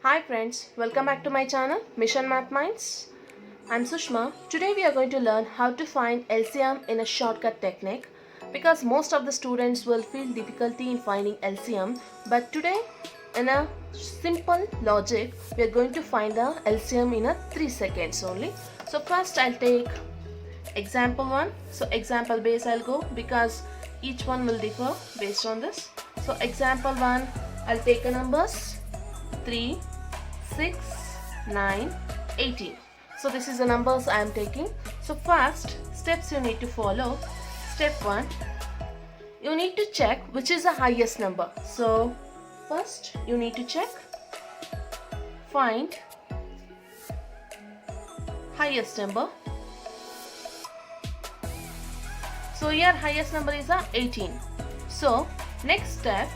Hi friends, welcome back to my channel Mission Math Minds. I'm Sushma. Today we are going to learn how to find LCM in a shortcut technique because most of the students will feel difficulty in finding LCM, but today in a simple logic we are going to find the LCM in a 3 seconds only. So first I'll take example 1. So example base I'll go because each one will differ based on this. So example 1, I'll take a numbers 3, 6, 9, 18. So this is the numbers I am taking. So first steps you need to follow. Step 1, you need to check which is the highest number. So first you need to check, find highest number. So here highest number is 18. So next step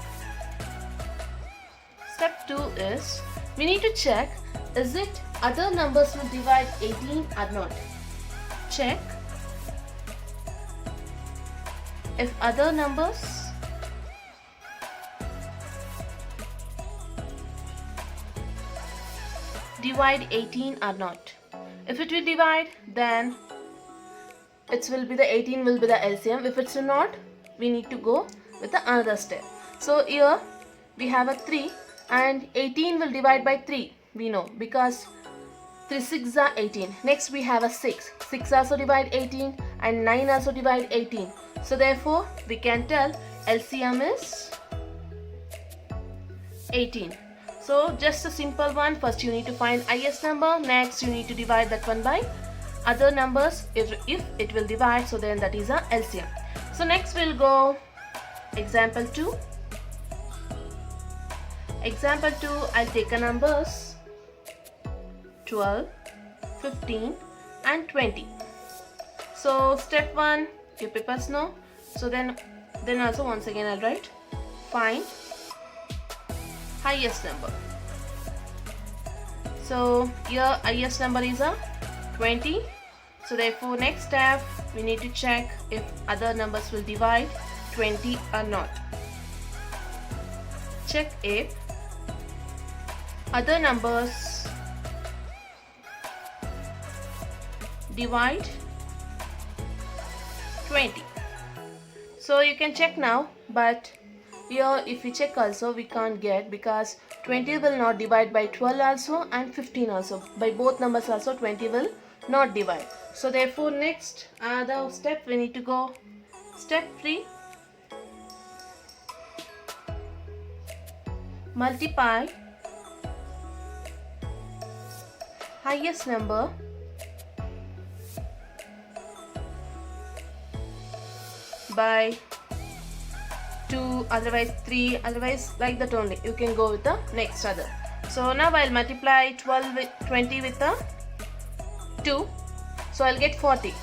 2 is we need to check is it other numbers will divide 18 or not. Check if other numbers divide 18 or not. If it will divide, then it will be the 18 will be the LCM. If it's not, we need to go with the another step. So here we have a 3 and 18 will divide by 3, we know, because 3 6 are 18. Next we have a 6 also divide 18 and 9 also divide 18. So therefore we can tell LCM is 18. So just a simple one. First you need to find highest number, next you need to divide that one by other numbers. If it will divide, so then that is a LCM. So next we'll go example 2. Example 2, I'll take a numbers 12, 15 and 20. So step 1, your papers know. So then also once again I'll write find highest number. So here highest number is a 20. So therefore next step we need to check if other numbers will divide 20 or not. Check if other numbers divide 20. So you can check now, but here if we check also we can't get, because 20 will not divide by 12 also and 15 also. By both numbers also 20 will not divide. So therefore next other step we need to go step 3. Multiply highest number by 2, otherwise 3, otherwise like that only. You can go with the next other. So now I'll multiply 20 with the 2. So I'll get 40.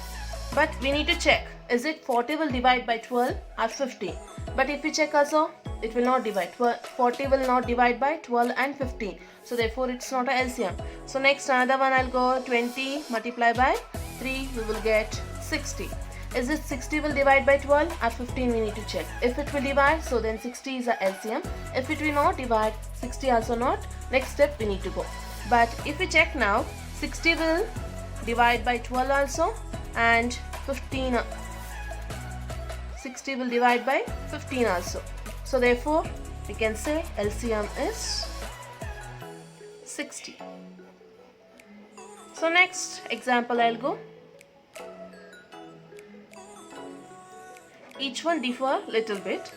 But we need to check, is it 40 will divide by 12 or 15? But if we check also, it will not divide. 40 will not divide by 12 and 15. So therefore it's not a LCM. So next another one I'll go 20 multiply by 3, we will get 60. Is it 60 will divide by 12 or 15? We need to check. If it will divide, so then 60 is a LCM. If it will not divide, 60 also not. Next step we need to go. But if we check now, 60 will divide by 12 also and 15. 60 will divide by 15 also. So therefore we can say LCM is 60. So next example I'll go. Each one differ little bit,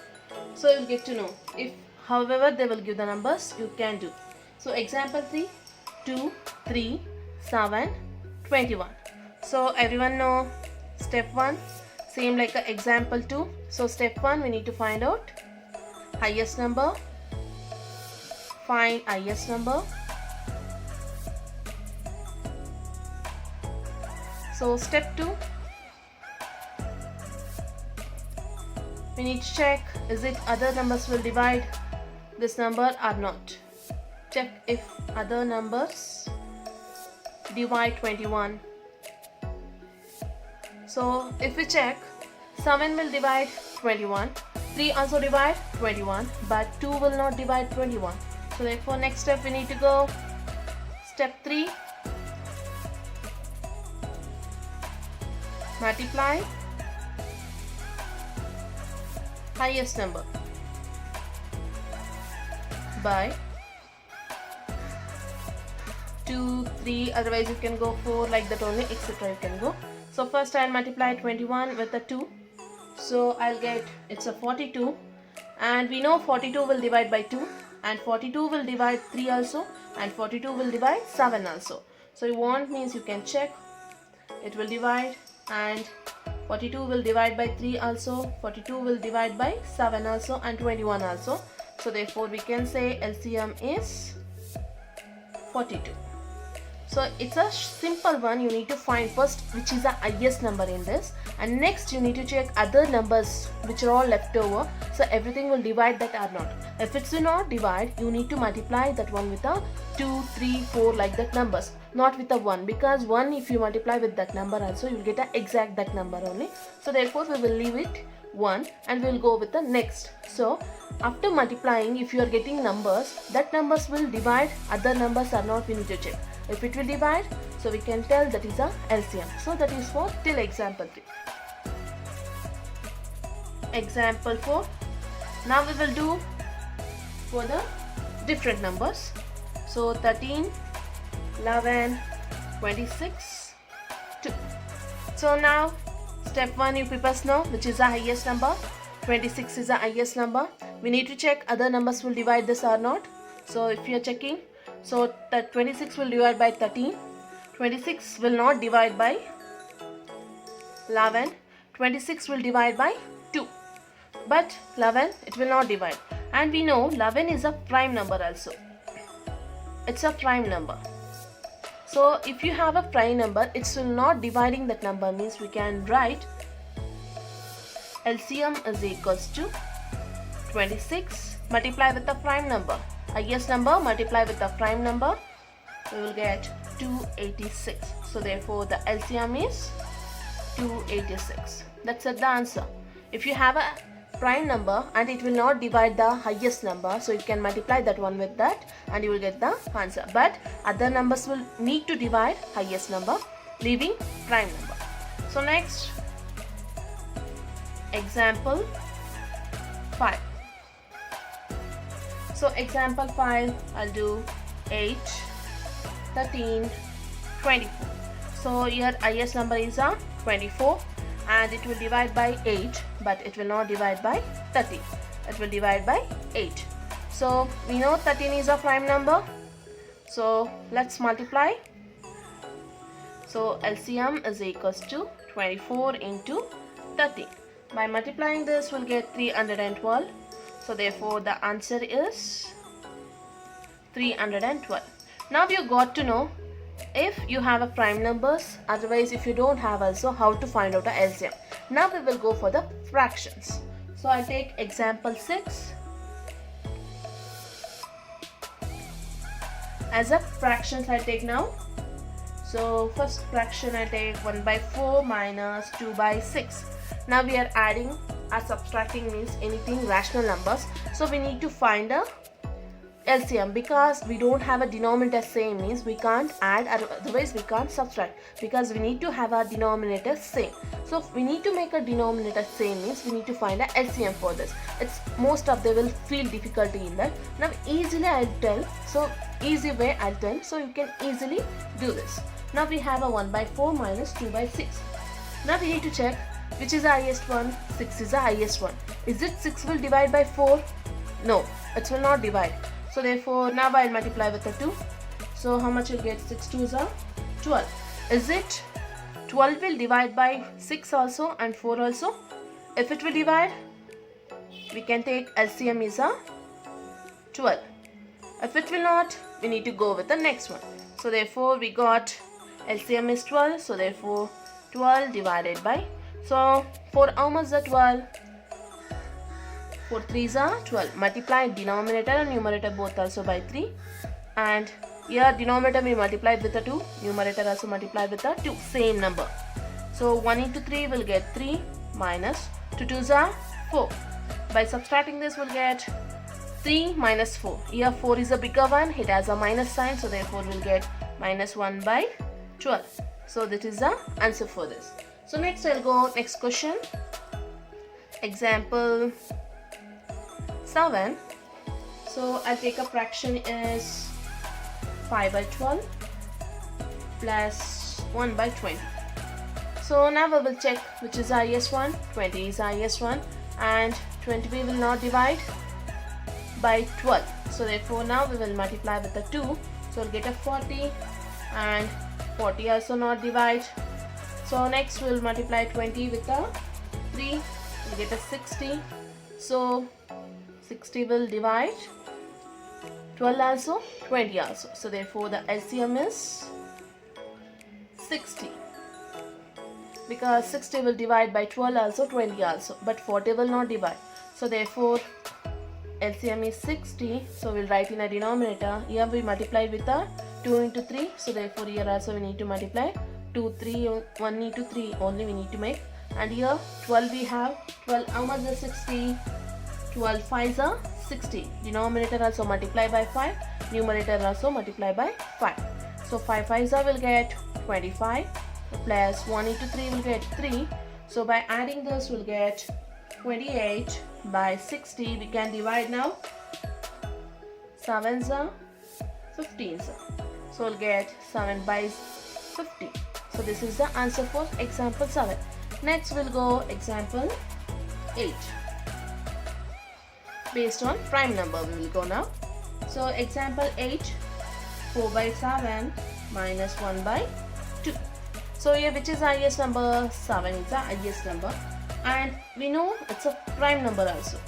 so you'll get to know. If however they will give the numbers, you can do. So example 3, 2, 3, 7, 21. So everyone know step 1 same like a example 2. So step 1 we need to find out highest number. Find highest number. So step 2, we need to check is it other numbers will divide this number or not. Check if other numbers divide 21. So if we check, 7 will divide 21, 3 also divide 21, but 2 will not divide 21. So therefore next step we need to go step 3, multiply highest number by 2, 3, otherwise you can go 4, like that only, etc. you can go. So first I'll multiply 21 with a 2. So I'll get, it's a 42, and we know 42 will divide by 2, and 42 will divide 3 also, and 42 will divide 7 also. So you want means you can check, it will divide, and 42 will divide by 3 also, 42 will divide by 7 also, and 21 also. So therefore we can say LCM is 42. So it's a simple one. You need to find first which is the highest number in this, and next you need to check other numbers which are all left over. So everything will divide that or not. If it will not divide, you need to multiply that one with a 2, 3, 4, like that numbers, not with a 1, because 1 if you multiply with that number also you will get a exact that number only. So therefore we will leave it 1 and we will go with the next. So after multiplying, if you are getting numbers, that numbers will divide, other numbers are not, we need to check. If it will divide, so we can tell that is a LCM. So that is for till example 3. Example 4. Now we will do for the different numbers. So 13, 11, 26, 2. So now step 1 you people know which is the highest number. 26 is the highest number. We need to check other numbers will divide this or not. So if you are checking, so that 26 will divide by 13, 26 will not divide by 11, 26 will divide by 2, but 11 it will not divide, and we know 11 is a prime number also, it's a prime number. So if you have a prime number, it will not dividing that number, means we can write LCM is equals to 26 multiply with the prime number, highest number multiply with the prime number, we will get 286. So therefore the LCM is 286. That's it, the answer. If you have a prime number and it will not divide the highest number, so you can multiply that one with that and you will get the answer. But other numbers will need to divide highest number, leaving prime number. So next, example 5. So example 5, I'll do 8, 13, 24. So here highest number is a 24 and it will divide by 8, but it will not divide by 13. It will divide by 8. So we know 13 is a prime number. So let's multiply. So LCM is equals to 24 into 13. By multiplying this, we'll get 312. So therefore the answer is 312. Now you got to know if you have a prime numbers, otherwise if you don't have also, how to find out a LCM. Now we will go for the fractions. So I'll take example 6. As a fractions I take now. So first fraction I take 1 by 4 minus 2 by 6. Now we are adding or subtracting, means anything rational numbers. So we need to find a LCM, because we don't have a denominator same, means we can't add, otherwise we can't subtract, because we need to have a denominator same. So if we need to make a denominator same, means we need to find a LCM for this. It's most of them will feel difficulty in that. Now easily I'll tell, so easy way I'll tell, so you can easily do this. Now we have a 1 by 4 minus 2 by 6. Now we need to check which is the highest one. 6 is the highest one. Is it 6 will divide by 4? No, it will not divide. So therefore now I'll multiply with the 2. So how much you'll get? 6 2s are 12. Is it 12 will divide by 6 also and 4 also? If it will divide, we can take LCM is a 12. If it will not, we need to go with the next one. So therefore we got LCM is 12. So therefore 12 divided by, so for how much the 12? 4 3s are 12. Multiply denominator and numerator both also by 3. And here denominator we multiplied with the 2. Numerator also multiplied with the 2. Same number. So 1 into 3 will get 3 minus 2 2s are 4. By subtracting this we'll get 3 minus 4. Here 4 is a bigger one. It has a minus sign. So therefore we'll get minus 1 by 12. So that is the answer for this. So next I'll go next question. Example 7. So I'll take a fraction is 5 by 12 plus 1 by 20. So now we will check which is highest one. 20 is highest one, and 20 we will not divide by 12. So therefore now we will multiply with the 2. So we'll get a 40, and 40 also not divide. So next we'll multiply 20 with the 3. We'll get a 60. So 60 will divide 12 also, 20 also. So therefore the LCM is 60. Because 60 will divide by 12 also, 20 also, but 40 will not divide. So therefore LCM is 60. So we'll write in a denominator. Here we multiply with a 2 into 3. So therefore here also we need to multiply 2, 3, 1 into 3 only we need to make. And here 12 we have. 12, how much is 60? 12 5s are 60. Denominator also multiply by 5. Numerator also multiply by 5. So 5 5s are will get 25. Plus 1 into 3 will get 3. So by adding this we'll get 28 by 60. We can divide now. 7s are 15s. So we'll get 7 by 50. So this is the answer for example 7. Next we'll go example 8. Based on prime number we will go now. So example 8, 4 by 7 minus 1 by 2. So here which is highest number? 7 is the highest number, and we know it's a prime number also.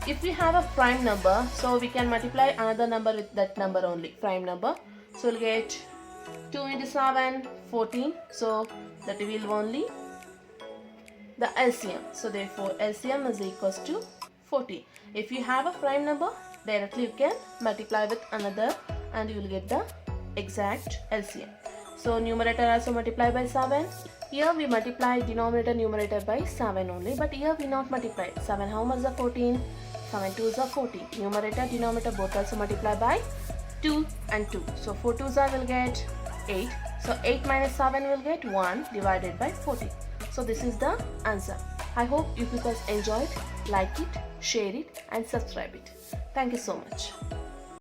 If we have a prime number, so we can multiply another number with that number only, prime number. So we'll get 2 into 7, 14. So that will only the LCM. So therefore LCM is equals to 14. If you have a prime number, directly you can multiply with another and you will get the exact LCM. So numerator also multiply by 7. Here we multiply denominator numerator by 7 only, but here we not multiply. 7 how much is 14? 7 2s are 14. Numerator denominator both also multiply by 2 and 2. So 4 2s are will get 8. So 8 minus 7 will get 1 divided by 14. So this is the answer. I hope you people enjoyed, like it, share it and subscribe it. Thank you so much.